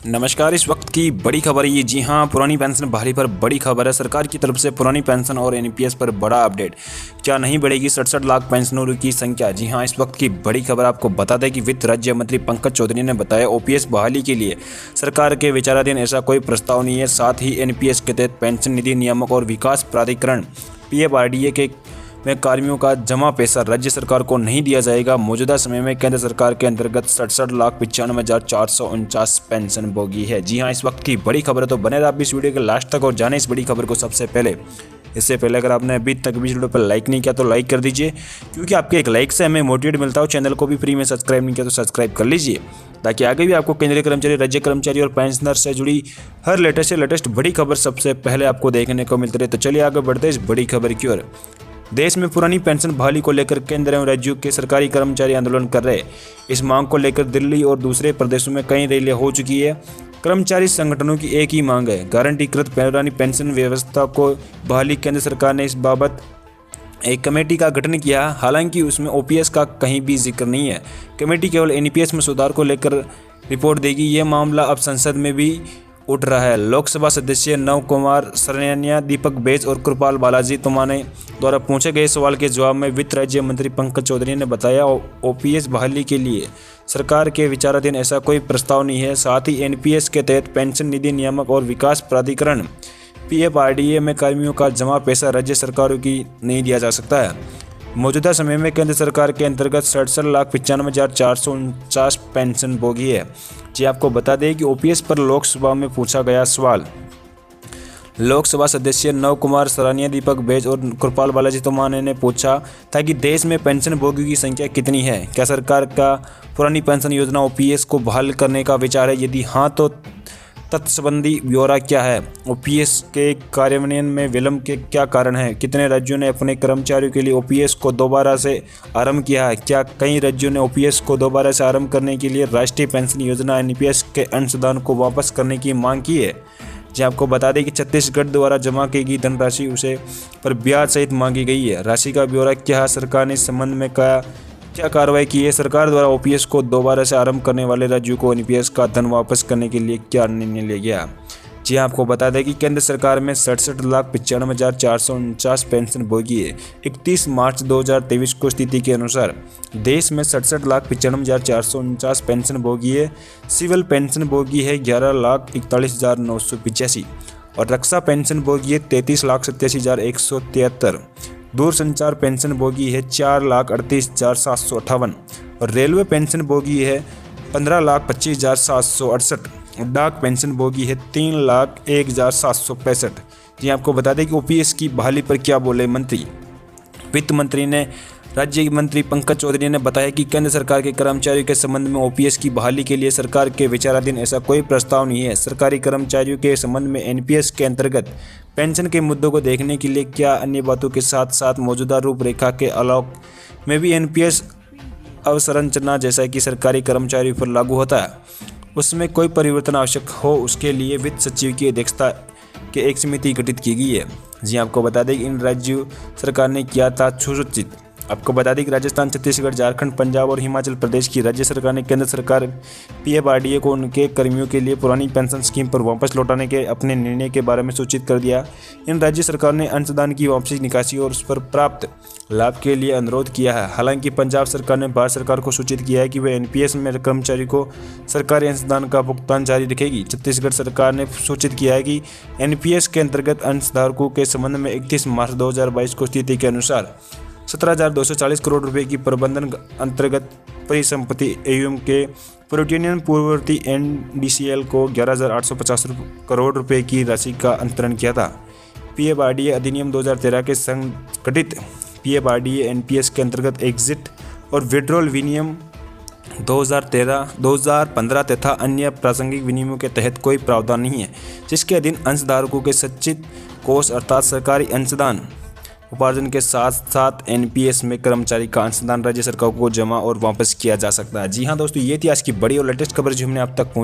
नमस्कार। इस वक्त की बड़ी खबर ये, जी हां, पुरानी पेंशन बहाली पर बड़ी खबर है। सरकार की तरफ से पुरानी पेंशन और एनपीएस पर बड़ा अपडेट। क्या नहीं बढ़ेगी 67 लाख पेंशनरों की संख्या? जी हां, इस वक्त की बड़ी खबर आपको बता दें कि वित्त राज्य मंत्री पंकज चौधरी ने बताया ओपीएस बहाली के लिए सरकार के विचाराधीन ऐसा कोई प्रस्ताव नहीं है। साथ ही एनपीएस के तहत पेंशन निधि नियामक और विकास प्राधिकरण पीएफआरडीए के में कार्मियों का जमा पैसा राज्य सरकार को नहीं दिया जाएगा। मौजूदा समय में केंद्र सरकार के अंतर्गत 67,95,449 पेंशन भोगी है। जी हां, इस वक्त की बड़ी खबर है, तो बने रहिए आप इस वीडियो के लास्ट तक और जाने इस बड़ी खबर को सबसे पहले। इससे पहले अगर आपने अभी तक भी वीडियो पर लाइक नहीं किया तो लाइक कर दीजिए, क्योंकि आपके एक लाइक से हमें मोटिवेट मिलता है। चैनल को भी फ्री में सब्सक्राइब नहीं किया तो सब्सक्राइब कर लीजिए, ताकि आगे भी आपको केंद्रीय कर्मचारी, राज्य कर्मचारी और पेंशनर से जुड़ी हर लेटेस्ट से लेटेस्ट बड़ी खबर सबसे पहले आपको देखने को मिलती रहे। तो चलिए आगे बढ़ते हैं इस बड़ी खबर की ओर। देश में पुरानी पेंशन बहाली को लेकर केंद्र एवं राज्यों के सरकारी कर्मचारी आंदोलन कर रहे। इस मांग को लेकर दिल्ली और दूसरे प्रदेशों में कई रैलियां हो चुकी है। कर्मचारी संगठनों की एक ही मांग है, गारंटीकृत पुरानी पेंशन व्यवस्था को बहाली। केंद्र सरकार ने इस बाबत एक कमेटी का गठन किया, हालांकि उसमें ओपीएस का कहीं भी जिक्र नहीं है। कमेटी केवल एनपीएस में सुधार को लेकर रिपोर्ट देगी। यह मामला अब संसद में भी उठ रहा है। लोकसभा सदस्य नव कुमार सरनिया, दीपक बैज और कृपाल बालाजी तोमाने द्वारा पूछे गए सवाल के जवाब में वित्त राज्य मंत्री पंकज चौधरी ने बताया ओपीएस बहाली के लिए सरकार के विचाराधीन ऐसा कोई प्रस्ताव नहीं है। साथ ही एनपीएस के तहत पेंशन निधि नियामक और विकास प्राधिकरण पीएफआरडीए में कर्मियों का जमा पैसा राज्य सरकारों की नहीं दिया जा सकता है। मौजूदा समय में केंद्र सरकार के अंतर्गत 67,95,449 पेंशन भोगी है। जी आपको बता दें कि ओपीएस पर लोकसभा में पूछा गया सवाल। लोकसभा सदस्य नव कुमार सरानिया, दीपक बैज और कृपाल बालाजी तोमाने ने पूछा था कि देश में पेंशन भोगियों की संख्या कितनी है। क्या सरकार का पुरानी पेंशन योजना ओपीएस को बहाल करने का विचार है? यदि हाँ तो तत्संबंधी ब्यौरा क्या है? ओपीएस के कार्यान्वयन में विलंब के क्या कारण हैं? कितने राज्यों ने अपने कर्मचारियों के लिए ओपीएस को दोबारा से आरंभ किया है? क्या कई राज्यों ने ओपीएस को दोबारा से आरंभ करने के लिए राष्ट्रीय पेंशन योजना एनपीएस के अंशदान को वापस करने की मांग की है? जी आपको बता दें कि छत्तीसगढ़ द्वारा जमा की गई धनराशि उसे पर ब्याज सहित मांगी गई है। राशि का ब्यौरा क्या है? सरकार ने इस संबंध में क्या कार्रवाई की है? सरकार द्वारा ओपीएस को दोबारा से आरंभ करने वाले राज्यों को एनपीएस का धन वापस करने के लिए क्या निर्णय लिया गया? जी आपको बता दें कि केंद्र सरकार में 67,95,449 पेंशन भोगी है। 31 मार्च 2023 को स्थिति के अनुसार देश में 67,95,449 पेंशन भोगी है। सिविल पेंशन भोगी है 11,41,985 और रक्षा पेंशन भोगी है 33,87,173। दूरसंचार पेंशन भोगी है 4,38,758 और रेलवे पेंशन भोगी है 15,25,768। डाक पेंशन भोगी है 3,01,765। जी आपको बता दें कि ओपीएस की बहाली पर क्या बोले मंत्री। वित्त मंत्री ने राज्य मंत्री पंकज चौधरी ने बताया कि केंद्र सरकार के कर्मचारियों के संबंध में ओपीएस की बहाली के लिए सरकार के विचाराधीन ऐसा कोई प्रस्ताव नहीं है। सरकारी कर्मचारियों के संबंध में एनपीएस के अंतर्गत पेंशन के मुद्दों को देखने के लिए क्या अन्य बातों के साथ साथ मौजूदा रूपरेखा के अलावा में भी एनपीएस अवसंरचना जैसा कि सरकारी कर्मचारियों पर लागू होता है, उसमें कोई परिवर्तन आवश्यक हो, उसके लिए वित्त सचिव की अध्यक्षता के एक समिति गठित की गई है। जी आपको बता दें कि इन राज्यों सरकार ने किया था सूचित। आपको बता दें कि राजस्थान, छत्तीसगढ़, झारखंड, पंजाब और हिमाचल प्रदेश की राज्य सरकार ने केंद्र सरकार पीएफआरडीए को उनके कर्मियों के लिए पुरानी पेंशन स्कीम पर वापस लौटाने के अपने निर्णय के बारे में सूचित कर दिया। इन राज्य सरकार ने अंशदान की वापसी, निकासी और उस पर प्राप्त लाभ के लिए अनुरोध किया है। हालांकि पंजाब सरकार ने भारत सरकार को सूचित किया है कि वह एनपीएस में कर्मचारी को सरकारी अंशदान का भुगतान जारी रखेगी। छत्तीसगढ़ सरकार ने सूचित किया है कि एनपीएस के अंतर्गत अंशधारकों के संबंध में 31 मार्च 2022 को स्थिति के अनुसार 17,240 करोड़ रुपए की प्रबंधन अंतर्गत परिसंपत्ति एयूएम के प्रोटेनियन पूर्ववर्ती एनडीसीएल को 11,850 करोड़ रुपए की राशि का अंतरण किया था। पीएफआरडीए अधिनियम 2013 के संगठित पीएफआरडीए एनपीएस के अंतर्गत एग्जिट और विड्रॉल विनियम 2015 तथा अन्य प्रासंगिक विनियमों के तहत कोई प्रावधान नहीं है, जिसके अधीन अंशधारकों के संचित कोष अर्थात सरकारी अंशदान उपार्जन के साथ साथ एनपीएस में कर्मचारी का अंशदान राज्य सरकार को जमा और वापस किया जा सकता है। जी हाँ दोस्तों, ये थी आज की बड़ी और लेटेस्ट खबर जो हमने आप तक पहुंचाई।